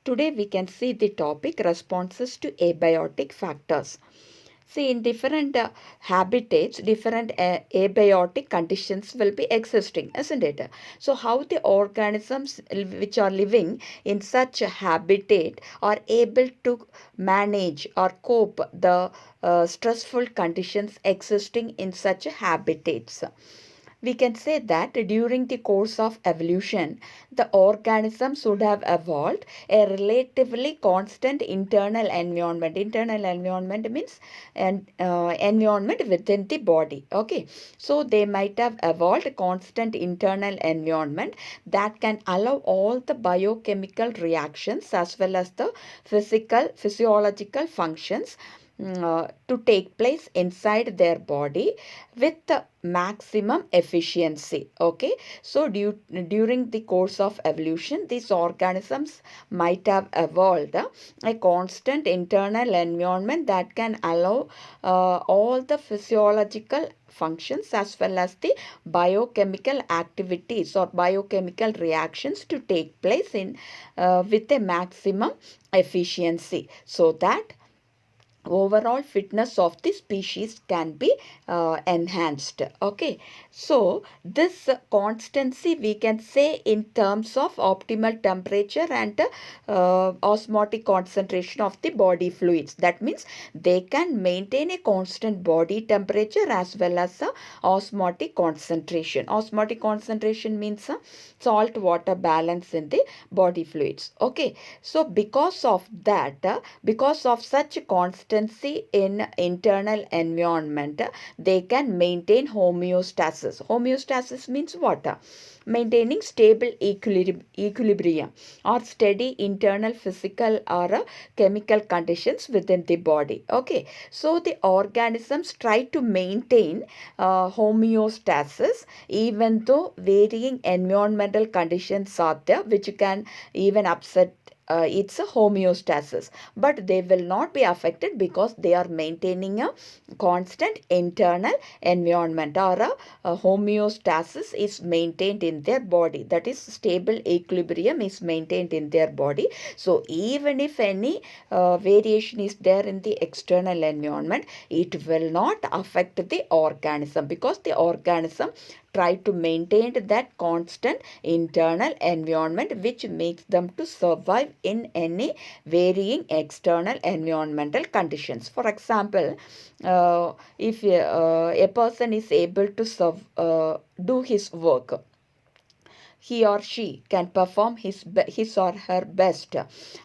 Today we can see the topic responses to abiotic factors. See, in different habitats, different abiotic conditions will be existing, isn't it? So, how the organisms which are living in such a habitat are able to manage or cope the stressful conditions existing in such habitats. We can say that during the course of evolution, the organisms would have evolved a relatively constant internal environment. Internal environment means an environment within the body. Okay, so they might have evolved a constant internal environment that can allow all the biochemical reactions as well as the physiological functions to take place inside their body with the maximum efficiency. Okay, so during the course of evolution, these organisms might have evolved a constant internal environment that can allow all the physiological functions as well as the biochemical activities or biochemical reactions to take place in with a maximum efficiency, so that overall fitness of the species can be enhanced. Okay, so this constancy we can say in terms of optimal temperature and osmotic concentration of the body fluids. That means they can maintain a constant body temperature as well as osmotic concentration. Osmotic concentration means salt water balance in the body fluids. Okay, so because of that, because of such constancy in internal environment, they can maintain homeostasis. Homeostasis means what? Maintaining stable equilibrium or steady internal physical or chemical conditions within the body. Okay, so the organisms try to maintain homeostasis even though varying environmental conditions are there, which can even upset its homeostasis, but they will not be affected because they are maintaining a constant internal environment, or a homeostasis is maintained in their body, that is stable equilibrium is maintained in their body. So even if any variation is there in the external environment, it will not affect the organism because the organism try to maintain that constant internal environment which makes them to survive in any varying external environmental conditions. For example, if a person is able to do his work, he or she can perform his or her best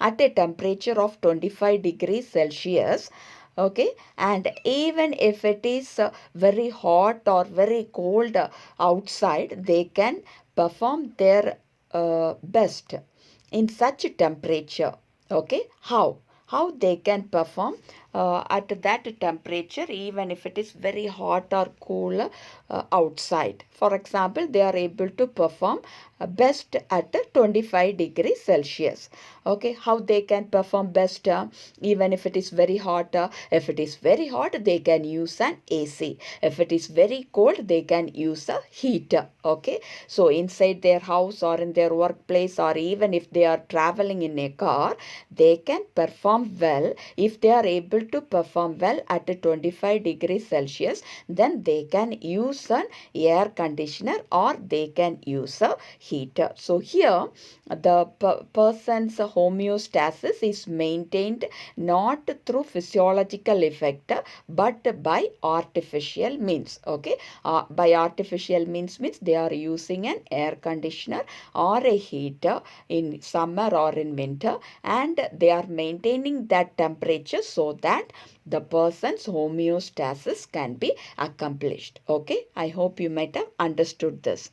at a temperature of 25 degrees Celsius. Okay, and even if it is very hot or very cold outside, they can perform their best in such a temperature. Okay, how they can perform at that temperature even if it is very hot or cool outside. For example, they are able to perform best at 25 degrees Celsius. Okay, how they can perform best even if it is very hot. If it is very hot, they can use an AC. If it is very cold, they can use a heater. Okay, so inside their house or in their workplace, or even if they are traveling in a car, they can perform well. If they are able to perform well at 25 degrees Celsius, then they can use an air conditioner or they can use a heater. So here the person's homeostasis is maintained not through physiological effect but by artificial means. Okay, by artificial means they are using an air conditioner or a heater in summer or in winter, and they are maintaining that temperature so that the person's homeostasis can be accomplished. Okay, I hope you might have understood this.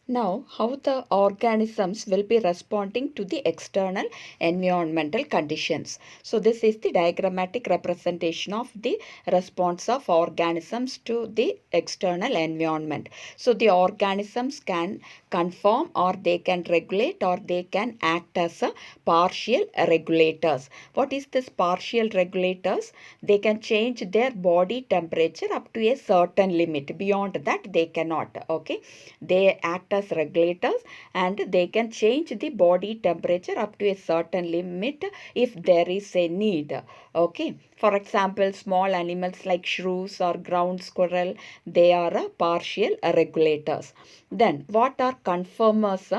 Now, how the organisms will be responding to the external environmental conditions. So, this is the diagrammatic representation of the response of organisms to the external environment. So, the organisms can conform or they can regulate or they can act as a partial regulators. What is this partial regulators? They can change their body temperature up to a certain limit. Beyond that, they cannot. Okay, they act as regulators, and they can change the body temperature up to a certain limit if there is a need. Okay. For example, small animals like shrews or ground squirrel, they are partial regulators. Then what are conformers?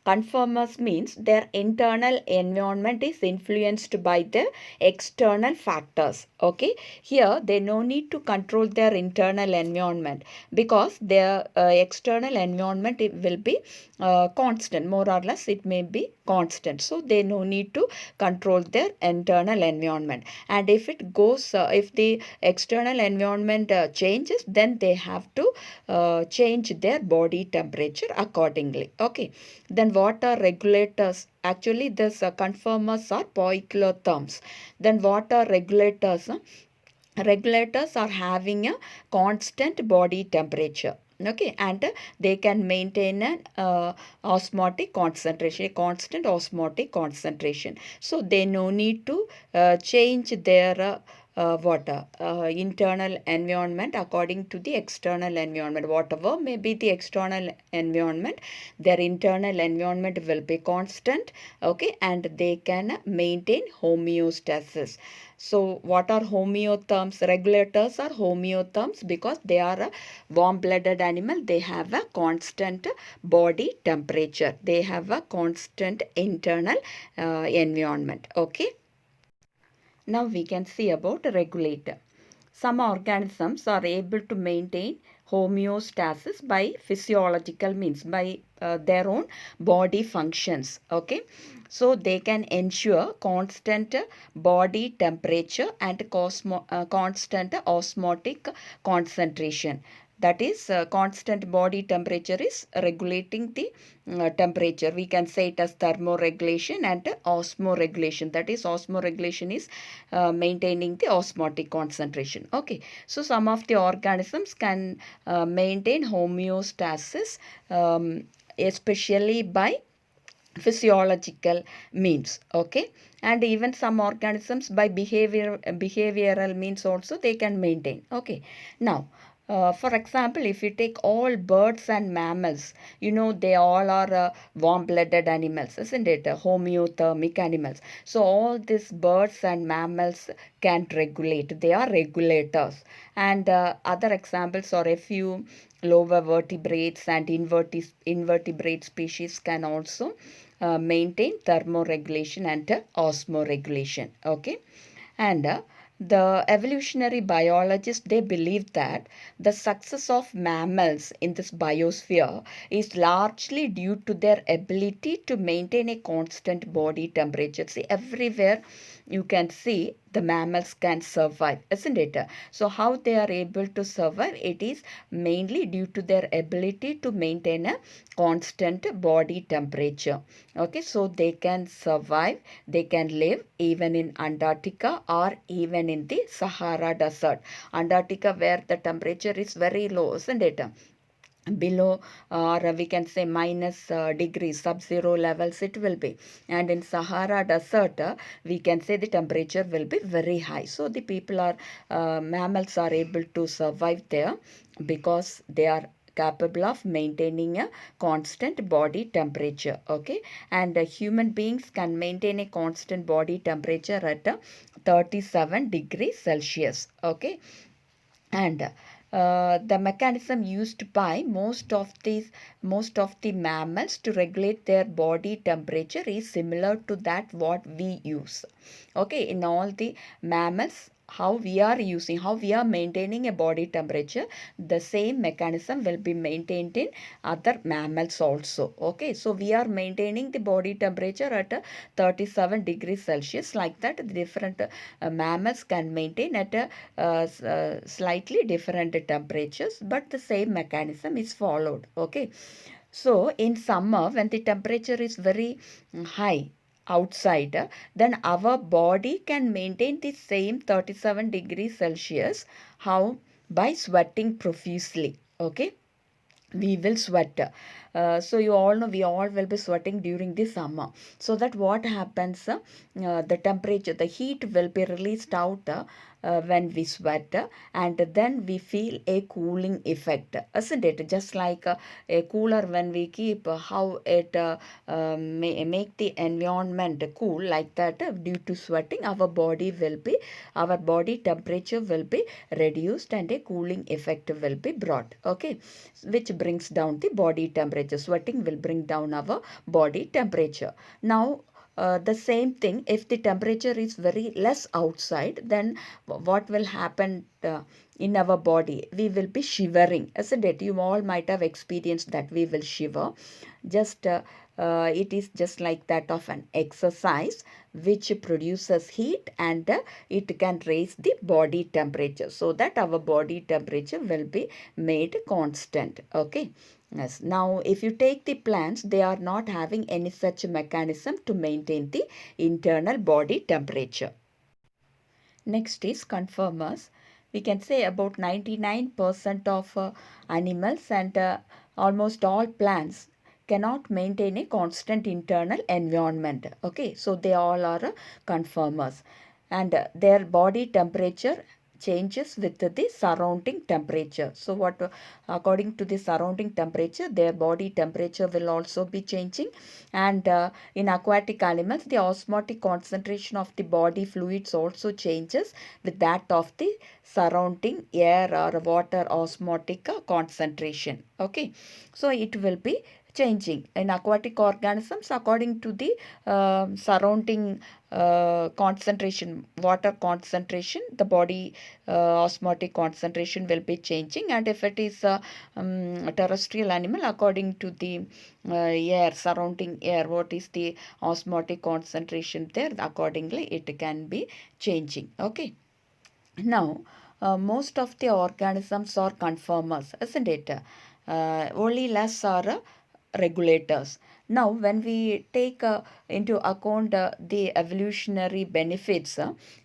Conformers means their internal environment is influenced by the external factors. Okay. Here they no need to control their internal environment because their external environment it will be constant, more or less it may be constant. So they no need to control their internal environment. And if it goes, if the external environment changes, then they have to change their body temperature accordingly. Okay. Then what are regulators? Actually, this conformers are poikilotherms. Then what are regulators? Regulators are having a constant body temperature. Okay. And they can maintain an osmotic concentration, a constant osmotic concentration. So they no need to change their internal environment according to the external environment. Whatever may be the external environment, their internal environment will be constant. Okay. And they can maintain homeostasis. So what are homeotherms? Regulators are homeotherms because they are a warm-blooded animal. They have a constant body temperature. They have a constant internal environment. Okay. Now we can see about a regulator. Some organisms are able to maintain homeostasis by physiological means, by their own body functions. Okay. So they can ensure constant body temperature and constant osmotic concentration. That is, constant body temperature is regulating the temperature. We can say it as thermoregulation and osmoregulation. That is, osmoregulation is maintaining the osmotic concentration. Okay. So some of the organisms can maintain homeostasis, especially by physiological means. Okay. And even some organisms by behavioral means also they can maintain. Okay. Now for example, if you take all birds and mammals, they all are warm-blooded animals, isn't it? Homeothermic animals. So all these birds and mammals can regulate. They are regulators. And other examples are a few lower vertebrates and invertebrate species can also maintain thermoregulation and osmoregulation. Okay. And the evolutionary biologists, they believe that the success of mammals in this biosphere is largely due to their ability to maintain a constant body temperature. See, everywhere you can see the mammals can survive, isn't it? So how they are able to survive? It is mainly due to their ability to maintain a constant body temperature. Okay. So they can survive, they can live even in Antarctica or even in the Sahara Desert. Antarctica, where the temperature is very low, isn't it? Below, or we can say minus degrees, sub-zero levels it will be. And in Sahara Desert, we can say the temperature will be very high. So the people are, mammals are able to survive there because they are capable of maintaining a constant body temperature. Okay. And human beings can maintain a constant body temperature at 37 degrees Celsius. Okay. And the mechanism used by most of the mammals to regulate their body temperature is similar to that what we use. Okay. In all the mammals, how we are maintaining a body temperature, the same mechanism will be maintained in other mammals also. Okay. So we are maintaining the body temperature at 37 degrees Celsius. Like that, the different mammals can maintain at slightly different temperatures, but the same mechanism is followed. Okay. So in summer, when the temperature is very high outside, then our body can maintain the same 37 degrees Celsius. How? By sweating profusely. Okay. We will sweat. So you all know we all will be sweating during the summer. So that what happens, the temperature, the heat will be released out when we sweat, and then we feel a cooling effect, isn't it? Just like a cooler when we keep, how it make the environment cool, like that, due to sweating our body temperature will be reduced and a cooling effect will be brought, okay, which brings down the body temperature. Sweating will bring down our body temperature. Now the same thing, if the temperature is very less outside, then what will happen in our body? We will be shivering, isn't it? You all might have experienced that we will shiver. Just it is just like that of an exercise which produces heat, and it can raise the body temperature, so that our body temperature will be made constant, okay. Yes. Now, if you take the plants, they are not having any such mechanism to maintain the internal body temperature. Next is conformers. We can say about 99% of animals and almost all plants cannot maintain a constant internal environment. Okay, so they all are conformers, and their body temperature changes with the surrounding temperature. So what according to the surrounding temperature, their body temperature will also be changing. And in aquatic animals, the osmotic concentration of the body fluids also changes with that of the surrounding air or water osmotic concentration, okay. So it will be changing in aquatic organisms according to the surrounding concentration, water concentration. The body osmotic concentration will be changing, and if it is a terrestrial animal, according to the air, surrounding air, what is the osmotic concentration there, accordingly it can be changing, okay. Now, most of the organisms are conformers, isn't it? Only less are regulators. Now, when we take into account the evolutionary benefits,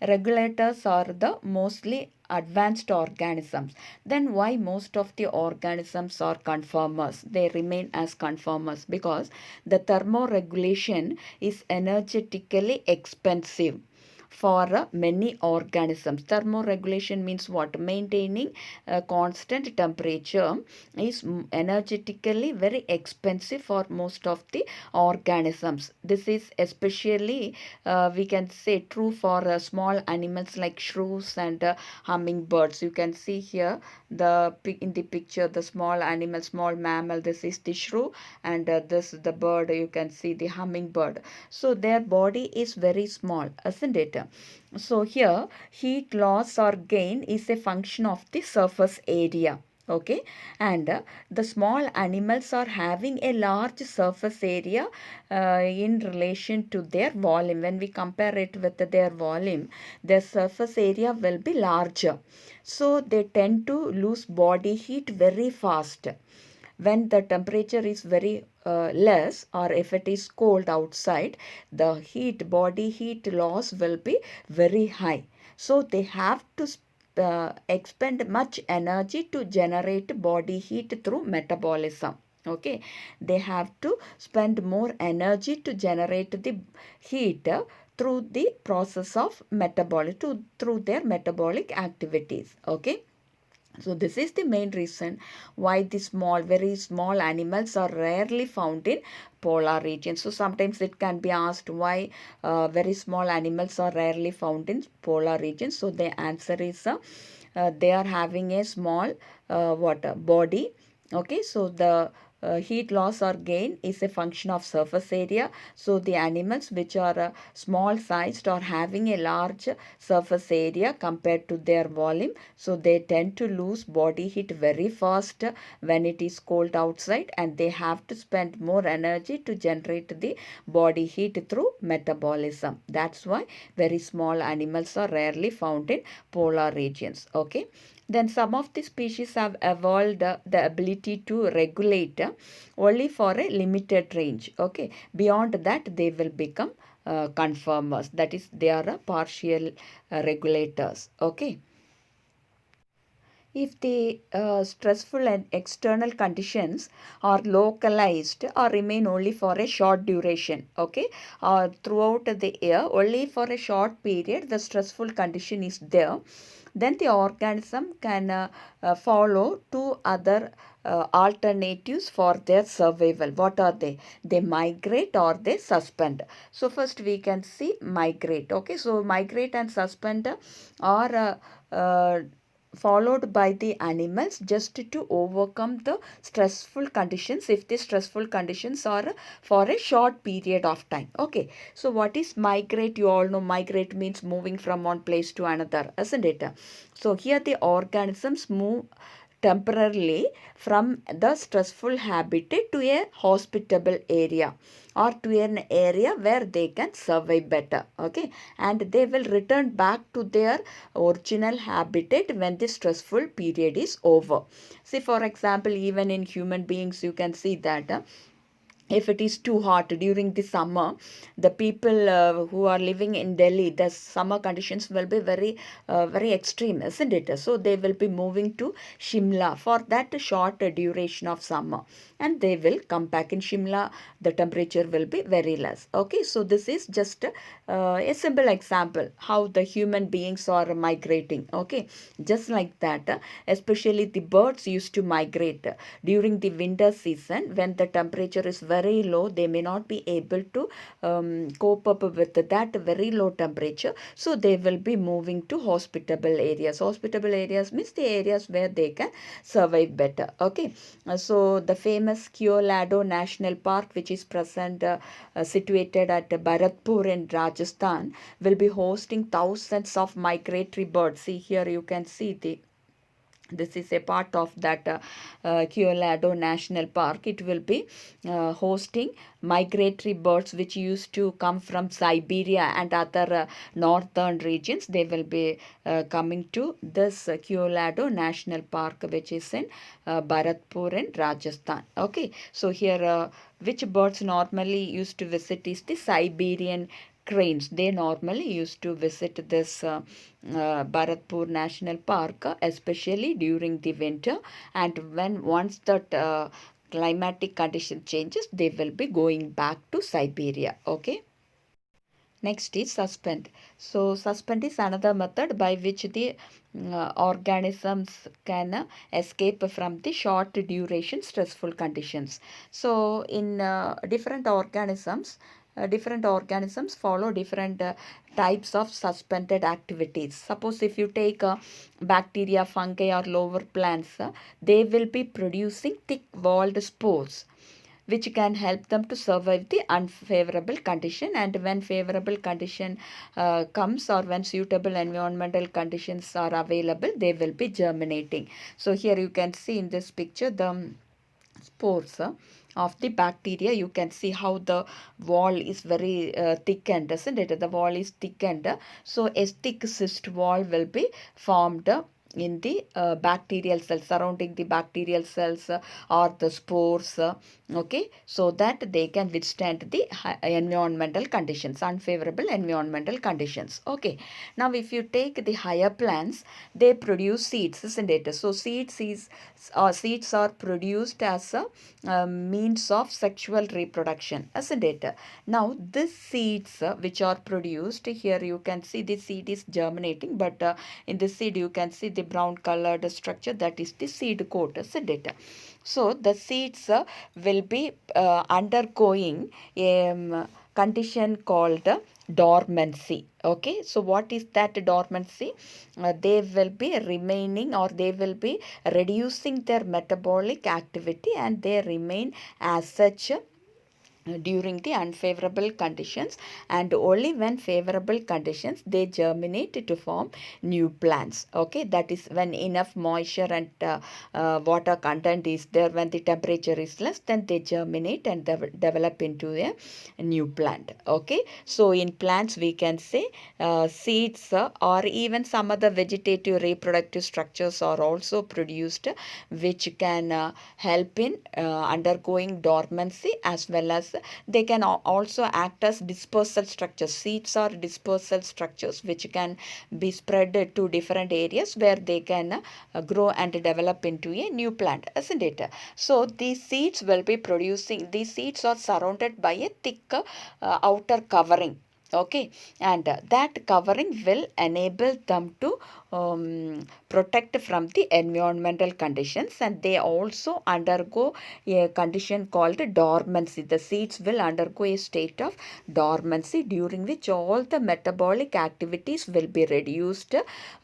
regulators are the mostly advanced organisms. Then why most of the organisms are conformers? They remain as conformers because the thermoregulation is energetically expensive for many organisms. Thermoregulation means what? Maintaining a constant temperature is energetically very expensive for most of the organisms. This is especially, we can say, true for small animals like shrews and hummingbirds. You can see here in the picture the small animal, small mammal. This is the shrew, and this is the bird. You can see the hummingbird. So their body is very small, isn't it? So here heat loss or gain is a function of the surface area, okay. And the small animals are having a large surface area in relation to their volume. When we compare it with their volume, their surface area will be larger, so they tend to lose body heat very fast. When the temperature is very less, or if it is cold outside, the body heat loss will be very high, so they have to expend much energy to generate body heat through metabolism, okay. They have to spend more energy to generate the heat through the process of through their metabolic activities, okay. So this is the main reason why the very small animals are rarely found in polar regions. So sometimes it can be asked why very small animals are rarely found in polar regions. So the answer is they are having a small body. Okay, so the heat loss or gain is a function of surface area. So the animals which are small sized or having a large surface area compared to their volume, so they tend to lose body heat very fast when it is cold outside, and they have to spend more energy to generate the body heat through metabolism. That's why very small animals are rarely found in polar regions, okay. Then some of the species have evolved the ability to regulate only for a limited range, okay. Beyond that they will become conformers, that is they are partial regulators, okay. if the stressful and external conditions are localized or remain only for a short duration, okay, or throughout the year, only for a short period the stressful condition is there, then the organism can follow two other alternatives for their survival. What are they? They migrate or they suspend. So first we can see migrate. Okay, so migrate and suspend are followed by the animals just to overcome the stressful conditions, if the stressful conditions are for a short period of time. Okay, so what is migrate? You all know migrate means moving from one place to another, isn't it? So here the organisms move temporarily from the stressful habitat to a hospitable area or to an area where they can survive better. Okay, and they will return back to their original habitat when the stressful period is over. See, for example, even in human beings you can see that if it is too hot during the summer, the people who are living in Delhi, the summer conditions will be very extreme, isn't it? So they will be moving to Shimla for that short duration of summer, and they will come back in Shimla. The temperature will be very less. Okay, so this is just a simple example how the human beings are migrating. Okay, just like that, especially the birds used to migrate during the winter season when the temperature is very low. They may not be able to cope up with that very low temperature, so they will be moving to hospitable areas. Hospitable areas means the areas where they can survive better. Okay, so the famous Keolado National Park, which is present situated at Bharatpur in Rajasthan, will be hosting thousands of migratory birds. See, here you can see this is a part of that Keolado National Park. It will be hosting migratory birds which used to come from Siberia and other northern regions. They will be coming to this Keolado National Park, which is in Bharatpur in Rajasthan. Okay, so here which birds normally used to visit is the Siberian cranes. They normally used to visit this Bharatpur National Park, especially during the winter. And when once that climatic condition changes, they will be going back to Siberia. Okay. Next is suspend. So suspend is another method by which the organisms can escape from the short duration stressful conditions. So in different organisms follow different types of suspended activities. Suppose if you take bacteria, fungi or lower plants, they will be producing thick walled spores which can help them to survive the unfavorable condition. And when favorable condition comes, or when suitable environmental conditions are available, they will be germinating. So here you can see in this picture the spores of the bacteria. You can see how the wall is very thickened, isn't it? The wall is thickened, so a thick cyst wall will be formed in the bacterial cells, surrounding the bacterial cells or the spores, okay, so that they can withstand the environmental conditions, unfavorable environmental conditions. Okay, now if you take the higher plants, they produce seeds, isn't it? So seeds are produced as a means of sexual reproduction, isn't it? Now these seeds which are produced, here you can see the seed is germinating, but in the seed you can see the brown colored structure, that is the seed coat, isn't it? So the seeds will be undergoing a condition called dormancy. Okay, so what is that dormancy? They will be remaining, or they will be reducing their metabolic activity, and they remain as such during the unfavorable conditions, and only when favorable conditions they germinate to form new plants. Okay, that is when enough moisture and water content is there, when the temperature is less, then they germinate and develop into a new plant. Okay, so in plants we can say seeds or even some other vegetative reproductive structures are also produced, which can help in undergoing dormancy as well as they can also act as dispersal structures. Seeds are dispersal structures which can be spread to different areas where they can grow and develop into a new plant, isn't it? So these seeds will be producing, these seeds are surrounded by a thick outer covering. Okay, and that covering will enable them to protect from the environmental conditions, and they also undergo a condition called dormancy. The seeds will undergo a state of dormancy during which all the metabolic activities will be reduced.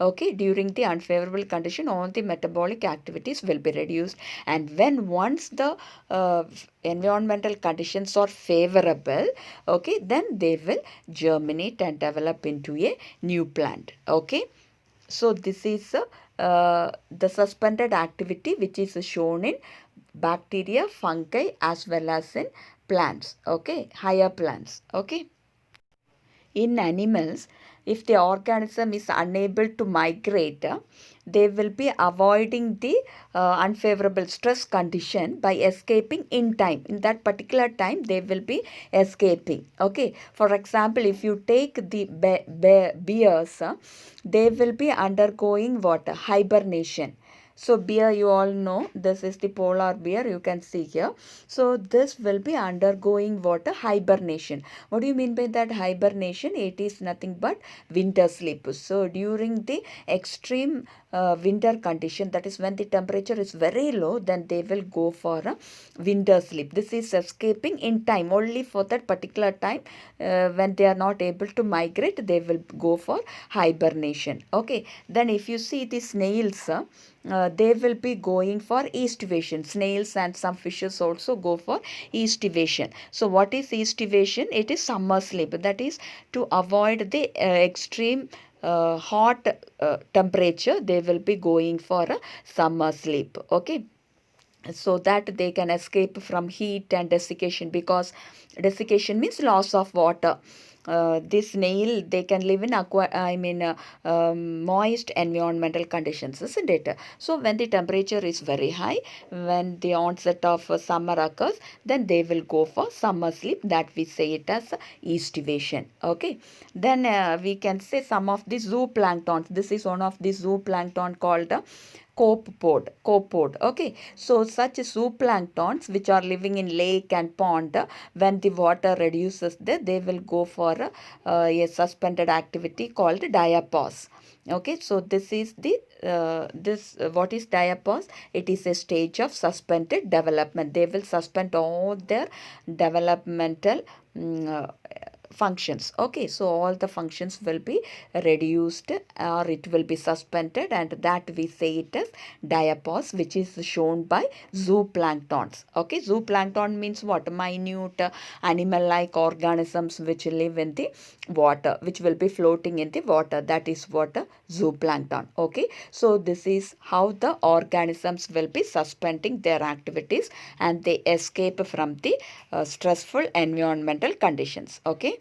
Okay, during the unfavorable condition, all the metabolic activities will be reduced, and when once the environmental conditions are favorable, okay, then they will germinate and develop into a new plant. Okay, so this is the suspended activity which is shown in bacteria, fungi as well as in plants. Okay, higher plants. Okay. In animals, if the organism is unable to migrate, they will be avoiding the unfavorable stress condition by escaping in time. In that particular time, they will be escaping. Okay. For example, if you take the bears, they will be undergoing what? Hibernation. So bear, you all know, this is the polar bear, you can see here. So this will be undergoing what? Hibernation. What do you mean by that hibernation? It is nothing but winter sleep. So during the extreme winter condition, that is when the temperature is very low, then they will go for a winter sleep. This is escaping in time. Only for that particular time, when they are not able to migrate, they will go for hibernation. Okay. Then if you see the snails, they will be going for estivation. Snails and some fishes also go for estivation. So what is estivation? It is summer sleep. That is to avoid the extreme hot temperature. They will be going for a summer sleep. Okay, so that they can escape from heat and desiccation, because desiccation means loss of water. This snail, they can live in moist environmental conditions, isn't it? So when the temperature is very high, when the onset of summer occurs, then they will go for summer sleep. That we say it as estivation. Okay, then we can say some of the zooplanktons. This is one of the zooplankton called copepod. Okay, so such zooplanktons which are living in lake and pond, when the water reduces there, they will go for a suspended activity called diapause. Okay, so this is the what is diapause? It is a stage of suspended development. They will suspend all their developmental functions. Okay, so all the functions will be reduced, or it will be suspended, and that we say it as diapause, which is shown by zooplanktons. Okay, zooplankton means what? Minute animal like organisms which live in the water, which will be floating in the water. That is what a zooplankton. Okay, so this is how the organisms will be suspending their activities, and they escape from the stressful environmental conditions. Okay.